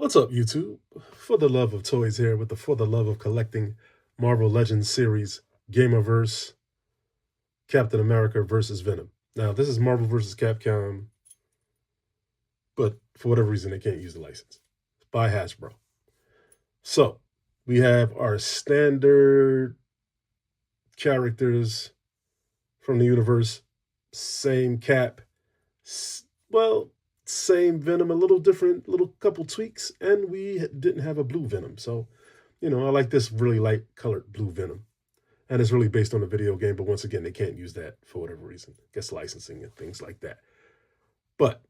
What's up, YouTube? For the love of toys here with the For the Love of Collecting Marvel Legends series, Gamerverse, Captain America versus Venom. Now, this is Marvel versus Capcom, but for whatever reason, they can't use the license. It's by Hasbro. So, we have our standard characters from the universe, same Cap, well, same Venom, a little different, little couple tweaks, and we didn't have a blue Venom. So, I like this really light colored blue Venom. And it's really based on a video game, but once again, they can't use that for whatever reason. I guess licensing and things like that. But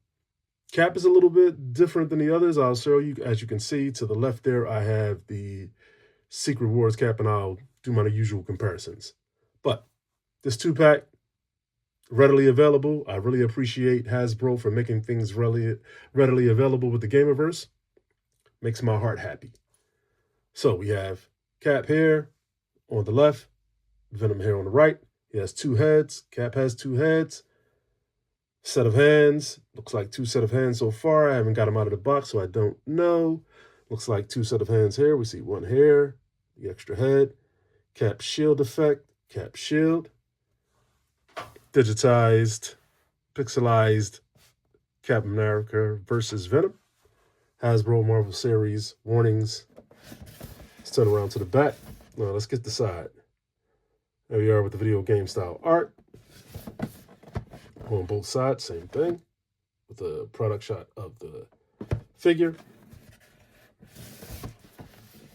Cap is a little bit different than the others. I'll show you, as you can see, to the left there, I have the Secret Wars Cap, and I'll do my usual comparisons. But this 2-pack, readily available. I really appreciate Hasbro for making things readily available with the Gamerverse. Makes my heart happy. So we have Cap here on the left, Venom here on the right. He has 2 heads. Cap has 2 heads. Set of hands. Looks like 2 set of hands so far. I haven't got them out of the box, so I don't know. Looks like 2 set of hands here. We see 1 here, the extra head. Cap shield effect. Cap shield. Digitized, pixelized Captain America versus Venom. Hasbro Marvel Series warnings. Let's turn around to the back. Now let's get the side. There we are with the video game style art. On both sides, same thing. With the product shot of the figure.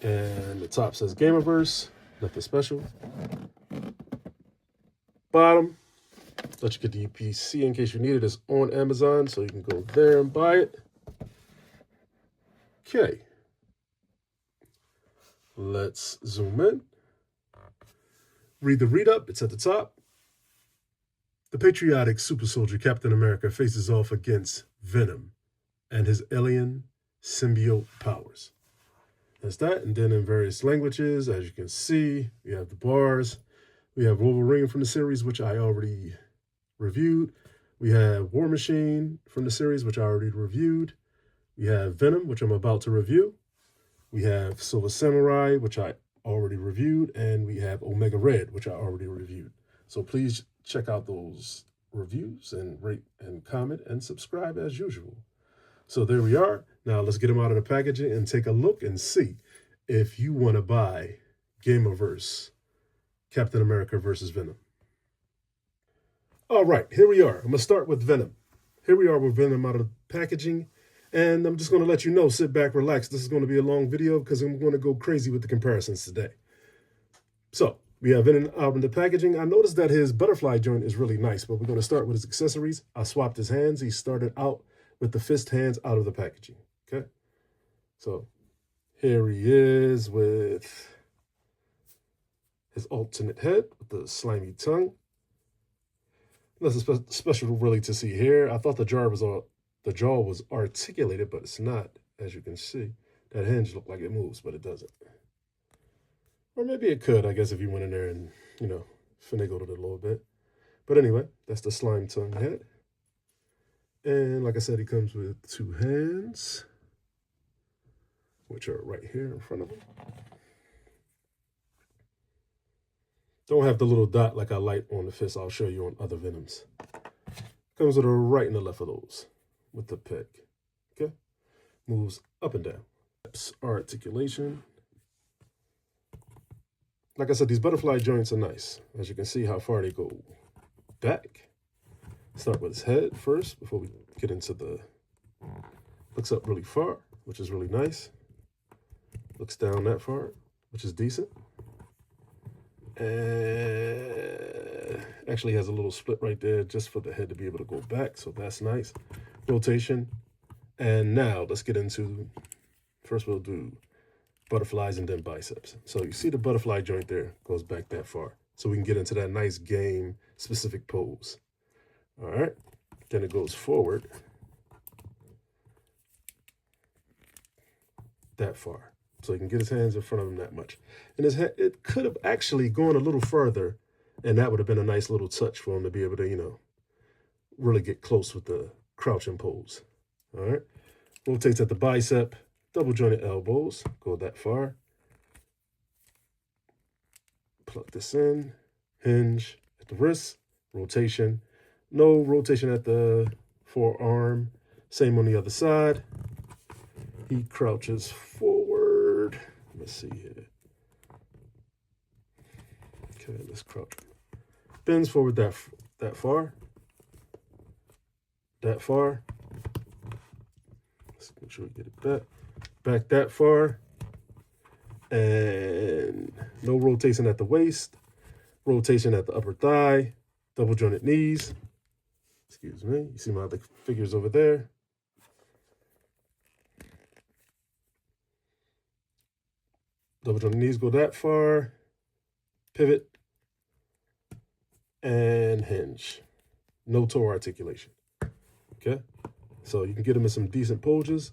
And the top says Gamerverse, nothing special. Bottom, let you get the PC in case you need it. It's on Amazon, so you can go there and buy it. Okay. Let's zoom in. Read the read-up. It's at the top. The patriotic super soldier Captain America faces off against Venom and his alien symbiote powers. That's that. And then in various languages, as you can see, we have the bars. We have Wolverine from the series, which I already reviewed. We have War Machine from the series, which I already reviewed. We have Venom, which I'm about to review. We have Silver Samurai, which I already reviewed. And we have Omega Red, which I already reviewed. So please check out those reviews and rate and comment and subscribe as usual. So there we are. Now let's get them out of the packaging and take a look and see if you want to buy Gamerverse Captain America versus Venom. All right, here we are. I'm going to start with Venom. Here we are with Venom out of the packaging. And I'm just going to let you know, sit back, relax. This is going to be a long video because I'm going to go crazy with the comparisons today. So we have Venom out in the packaging. I noticed that his butterfly joint is really nice, but we're going to start with his accessories. I swapped his hands. He started out with the fist hands out of the packaging. Okay. So here he is with his alternate head with the slimy tongue. Nothing special really to see here. I thought the jaw was articulated, but it's not, as you can see. That hinge looked like it moves, but it doesn't. Or maybe it could, I guess, if you went in there and, finagled it a little bit. But anyway, that's the slime tongue head. And like I said, he comes with 2 hands, which are right here in front of him. Don't have the little dot like I like on the fist. I'll show you on other Venoms. Comes with a right and a left of those with the peg. Okay? Moves up and down. Articulation. Like I said, these butterfly joints are nice. As you can see how far they go back. Start with his head first before we get into the... Looks up really far, which is really nice. Looks down that far, which is decent. And actually has a little split right there just for the head to be able to go back. So that's nice. Rotation. And now let's get into... First we'll do butterflies and then biceps. So you see the butterfly joint there goes back that far. So we can get into that nice game-specific pose. All right, then it goes forward that far. So he can get his hands in front of him that much. And his head, it could have actually gone a little further, and that would have been a nice little touch for him to be able to, really get close with the crouching pose. All right, rotates at the bicep, double jointed elbows, go that far. Plug this in, hinge at the wrist, rotation. No rotation at the forearm. Same on the other side. He crouches forward. Let's see here. Okay, let's crouch. Bends forward that far. That far. Let's make sure we get it back. Back that far. And no rotation at the waist. Rotation at the upper thigh. Double jointed knees. Excuse me. You see my other figures over there. Double jointed knees go that far. Pivot. And hinge. No toe articulation. Okay? So you can get them in some decent poses.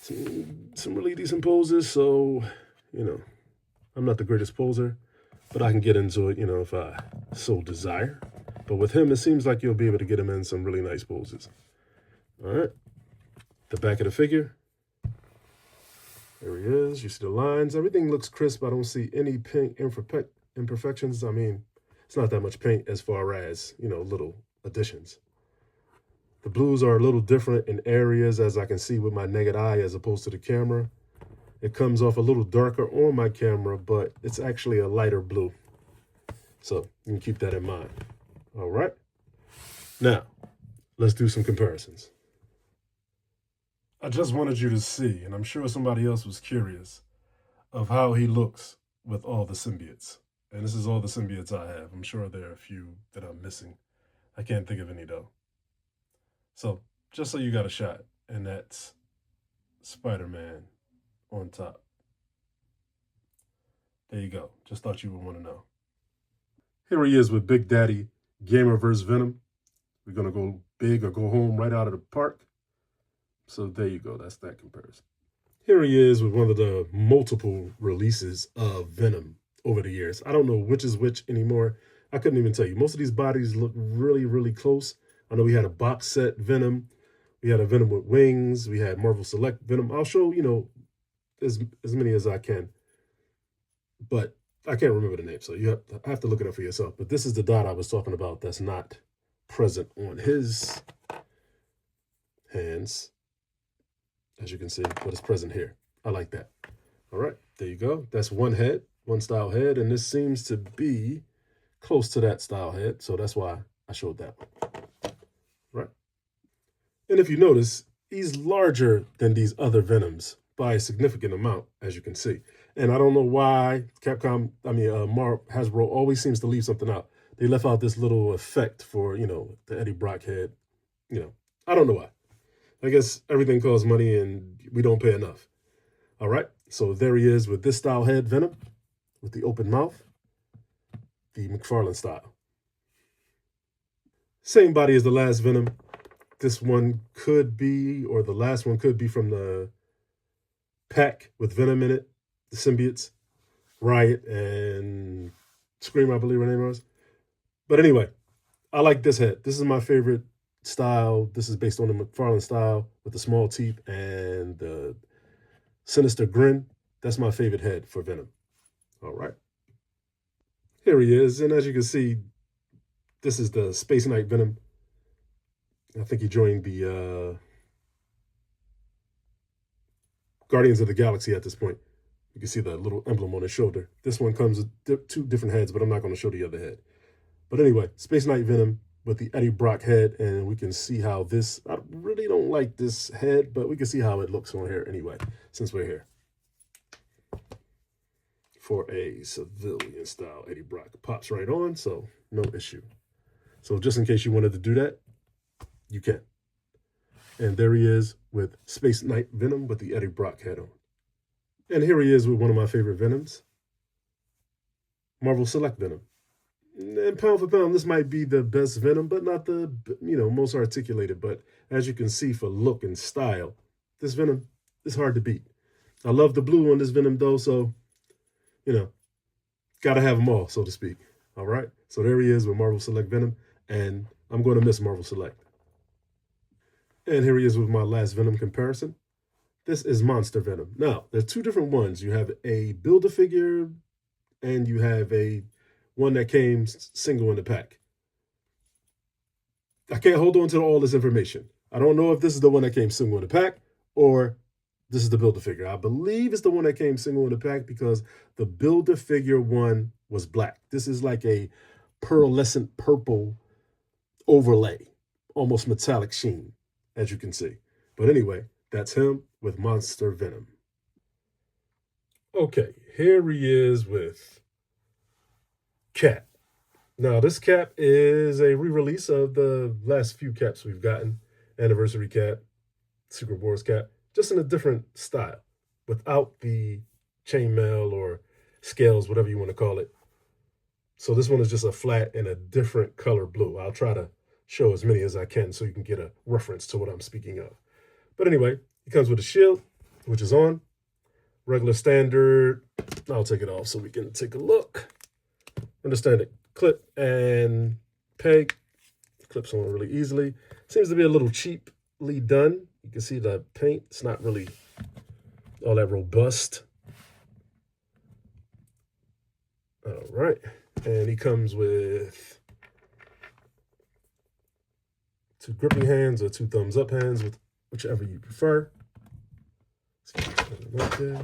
Some really decent poses. So, you know, I'm not the greatest poser, but I can get into it, you know, if I so desire. But with him, it seems like you'll be able to get him in some really nice poses. All right. The back of the figure. There he is. You see the lines. Everything looks crisp. I don't see any paint imperfections. I mean, it's not that much paint as far as, you know, little additions. The blues are a little different in areas, as I can see with my naked eye as opposed to the camera. It comes off a little darker on my camera, but it's actually a lighter blue. So you can keep that in mind. All right. Now, let's do some comparisons. I just wanted you to see, and I'm sure somebody else was curious, of how he looks with all the symbiotes. And this is all the symbiotes I have. I'm sure there are a few that I'm missing. I can't think of any though. So just so you got a shot, and that's Spider-Man on top. There you go. Just thought you would want to know. Here he is with Big Daddy Gamerverse Venom. We're going to go big or go home right out of the park. So there you go. That's that comparison. Here he is with one of the multiple releases of Venom over the years. I don't know which is which anymore. I couldn't even tell you. Most of these bodies look really, really close. I know we had a box set Venom. We had a Venom with wings. We had Marvel Select Venom. I'll show, you know, as many as I can. But I can't remember the name, so you have to look it up for yourself. But this is the dot I was talking about that's not present on his hands, as you can see, but it's present here. I like that. All right, there you go. That's one head, one style head, and this seems to be close to that style head, so that's why I showed that one. Right? And if you notice, he's larger than these other Venoms by a significant amount, as you can see. And I don't know why Hasbro always seems to leave something out. They left out this little effect for, you know, the Eddie Brock head. You know, I don't know why. I guess everything costs money and we don't pay enough. All right, so there he is with this style head Venom, with the open mouth, the McFarlane style. Same body as the last Venom. This one could be, or the last one could be from the pack with Venom in it, the symbiotes, Riot and Scream, I believe her name was. But anyway, I like this head. This is my favorite style. This is based on the McFarlane style with the small teeth and the sinister grin. That's my favorite head for Venom. All right. Here he is. And as you can see, this is the Space Knight Venom. I think he joined the Guardians of the Galaxy at this point. You can see the little emblem on his shoulder. This one comes with two different heads, but I'm not going to show the other head. But anyway, Space Knight Venom with the Eddie Brock head, and we can see how this, I really don't like this head, but we can see how it looks on here anyway, since we're here. For a civilian style Eddie Brock. Pops right on, so no issue. So just in case you wanted to do that, you can. And there he is with Space Knight Venom with the Eddie Brock head on. And here he is with one of my favorite Venoms, Marvel Select Venom. And pound for pound, this might be the best Venom, but not the, you know, most articulated. But as you can see, for look and style, this Venom is hard to beat. I love the blue on this Venom though, so, you know, got to have them all, so to speak. All right, so there he is with Marvel Select Venom, and I'm going to miss Marvel Select. And here he is with my last Venom comparison, This is Monster Venom. Now, there's two different ones. You have a Build-A-Figure and you have a one that came single in the pack. I can't hold on to all this information. I don't know if this is the one that came single in the pack or this is the Build-A-Figure. I believe it's the one that came single in the pack because the Build-A-Figure one was black. This is like a pearlescent purple overlay, almost metallic sheen, as you can see. But anyway, that's him with Monster Venom. Okay, here he is with Cap. Now, this cap is a re-release of the last few caps we've gotten. Anniversary cap, Secret Wars cap, just in a different style, without the chainmail or scales, whatever you want to call it. So this one is just a flat in a different color blue. I'll try to show as many as I can so you can get a reference to what I'm speaking of. But anyway, it comes with a shield, which is on. Regular standard. I'll take it off so we can take a look. Understand it. Clip and peg. Clips on really easily. Seems to be a little cheaply done. You can see the paint. It's not really all that robust. All right. And he comes with 2 gripping hands or 2 thumbs up hands, with whichever you prefer. Right there.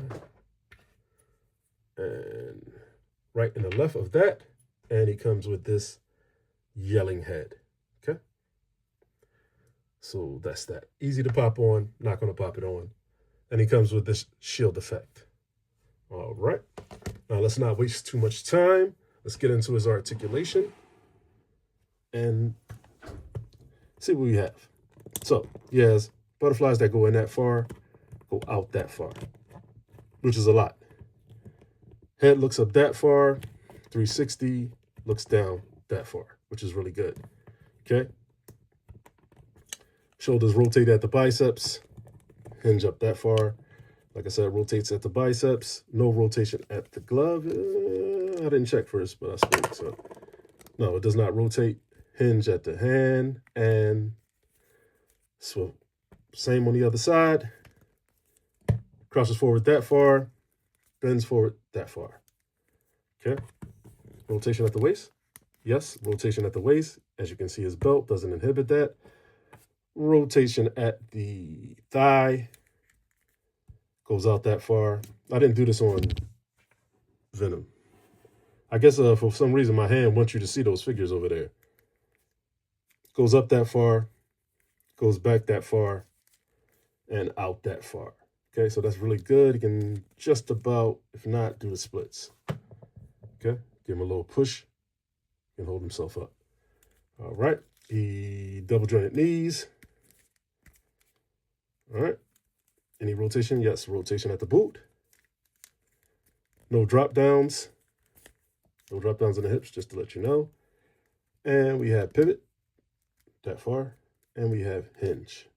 And right in the left of that. And he comes with this yelling head. Okay. So that's that. Easy to pop on. Not going to pop it on. And he comes with this shield effect. All right. Now let's not waste too much time. Let's get into his articulation and see what we have. So he has butterflies that go in that far, go out that far, which is a lot. Head looks up that far, 360, looks down that far, which is really good. Okay. Shoulders rotate at the biceps, hinge up that far. Like I said, rotates at the biceps, no rotation at the glove. I didn't check first, but I spoke. So no, it does not rotate. Hinge at the hand, and so same on the other side. Crosses forward that far, bends forward that far. Okay. Rotation at the waist. Yes, rotation at the waist. As you can see, his belt doesn't inhibit that. Rotation at the thigh. Goes out that far. I didn't do this on Venom. I guess for some reason my hand wants you to see those figures over there. Goes up that far, goes back that far, and out that far. Okay, so that's really good. You can just about, if not, do the splits. Okay, give him a little push. He can hold himself up. All right, the double jointed knees. All right. Any rotation? Yes, rotation at the boot. No drop downs. No drop downs in the hips, just to let you know. And we have pivot, that far. And we have hinge.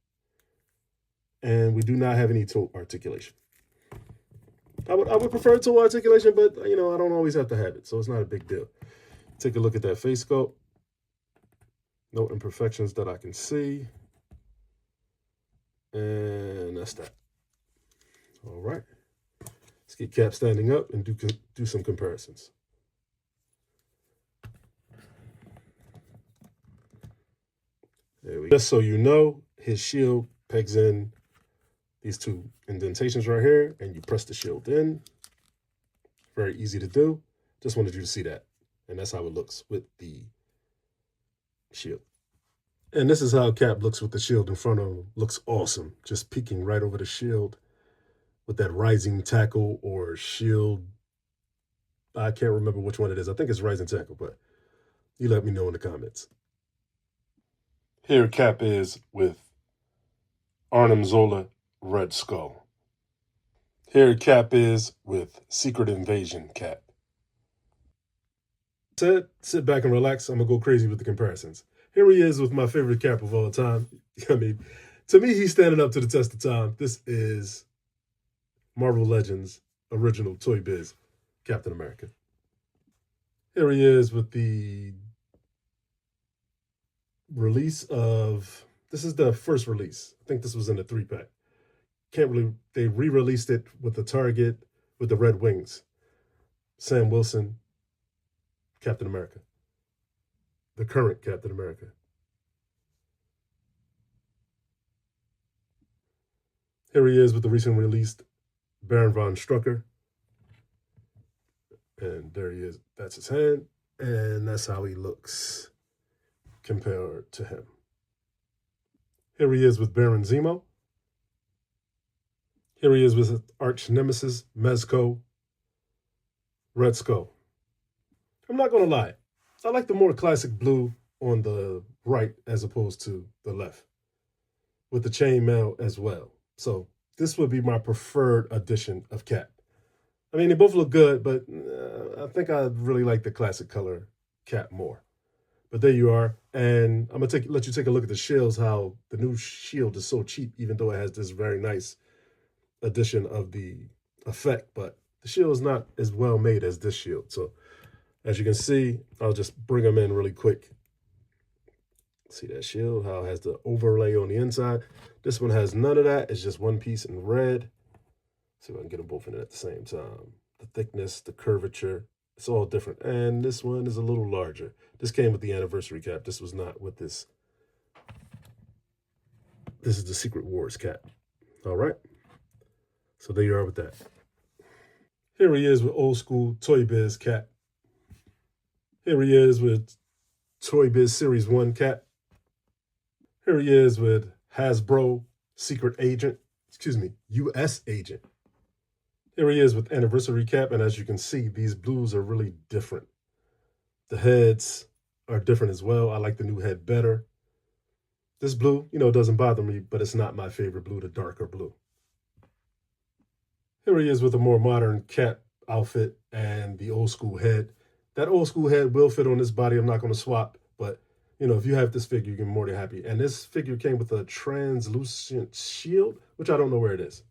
And we do not have any toe articulation. I would prefer toe articulation, but I don't always have to have it, so it's not a big deal. Take a look at that face sculpt. No imperfections that I can see. And that's that. All right, let's get Cap standing up and do some comparisons. There we go. Just so you know, his shield pegs in these 2 indentations right here, and you press the shield in. Very easy to do. Just wanted you to see that. And that's how it looks with the shield. And this is how Cap looks with the shield in front of him. Looks awesome. Just peeking right over the shield. With that rising tackle or shield. I can't remember which one it is. I think it's rising tackle, but you let me know in the comments. Here Cap is with Arnim Zola Red Skull. Here Cap is with Secret Invasion Cap. Sit back and relax. I'm going to go crazy with the comparisons. Here he is with my favorite Cap of all time. I mean, to me, he's standing up to the test of time. This is Marvel Legends original Toy Biz Captain America. Here he is with the release of, this is the first release. I think this was in the 3-pack. they re-released it with the Target with the red wings. Sam Wilson, Captain America, the current Captain America. Here he is with the recently released Baron von Strucker. And there he is. That's his hand. And that's how he looks compared to him. Here he is with Baron Zemo. Here he is with his arch nemesis, Mezco, Red Skull. I'm not going to lie. I like the more classic blue on the right as opposed to the left, with the chainmail as well. So this would be my preferred edition of Cap. I mean, they both look good, but I think I really like the classic color Cap more. But there you are. And I'm going to let you take a look at the shields, how the new shield is so cheap, even though it has this very nice addition of the effect. But the shield is not as well made as this shield. So as you can see, I'll just bring them in really quick. See that shield, how it has the overlay on the inside. This one has none of that. It's just one piece in red. See if I can get them both in it at the same time. The thickness, the curvature, it's all different. And this one is a little larger. This came with the anniversary cap. This was not with this. This is the Secret Wars cap. All right. So there you are with that. Here he is with old school Toy Biz cap. Here he is with Toy Biz Series 1 cap. Here he is with Hasbro Secret Agent, US Agent. Here he is with Anniversary Cap, and as you can see, these blues are really different. The heads are different as well. I like the new head better. This blue, doesn't bother me, but it's not my favorite blue, the darker blue. Here he is with a more modern Cap outfit and the old school head. That old school head will fit on this body. I'm not going to swap, but if you have this figure, you can be more than happy. And this figure came with a translucent shield, which I don't know where it is.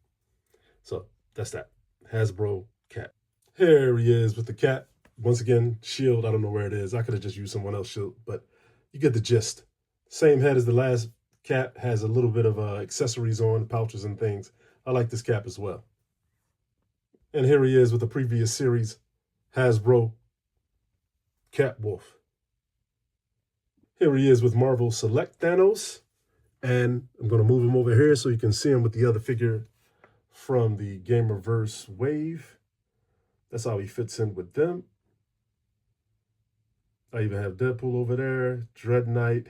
So that's that. Hasbro Cap. Here he is with the cap. Once again, shield, I don't know where it is. I could have just used someone else's shield, but you get the gist. Same head as the last cap, has a little bit of accessories on, pouches and things. I like this cap as well. And here he is with the previous series, Hasbro Cap Wolf. Here he is with Marvel Select Thanos. And I'm going to move him over here so you can see him with the other figure from the Gamerverse wave. That's how he fits in with them. I even have Deadpool over there, Dread Knight,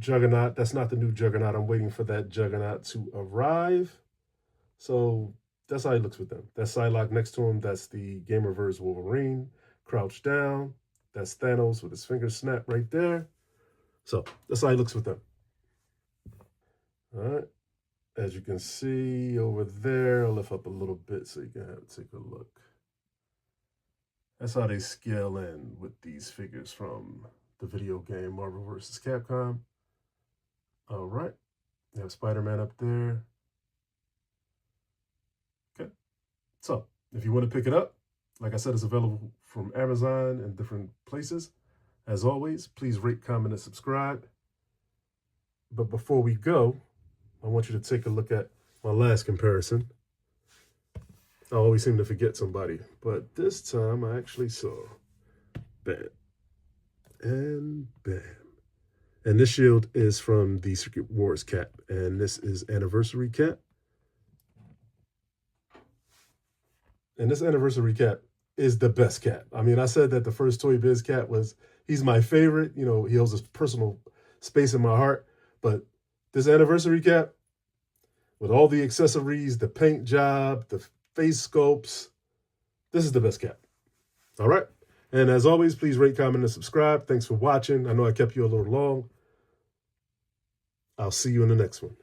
Juggernaut. That's not the new Juggernaut. I'm waiting for that Juggernaut to arrive. So that's how he looks with them. That's Psylocke next to him. That's the Gamerverse Wolverine. Crouched down. That's Thanos with his finger snap right there. So that's how he looks with them. All right. As you can see over there, I'll lift up a little bit so you can take a look. That's how they scale in with these figures from the video game Marvel vs. Capcom. All right. You have Spider-Man up there. Okay. So if you want to pick it up, like I said, it's available from Amazon and different places. As always, please rate, comment, and subscribe. But before we go, I want you to take a look at my last comparison. I always seem to forget somebody, but this time I actually saw bam and bam. And this shield is from the Secret Wars cap, and this is Anniversary Cap. And this Anniversary Cap is the best cap. I mean, I said that the first Toy Biz cap he's my favorite. He holds this personal space in my heart. But this Anniversary Cap, with all the accessories, the paint job, the face sculpts, this is the best cap. All right. And as always, please rate, comment, and subscribe. Thanks for watching. I know I kept you a little long. I'll see you in the next one.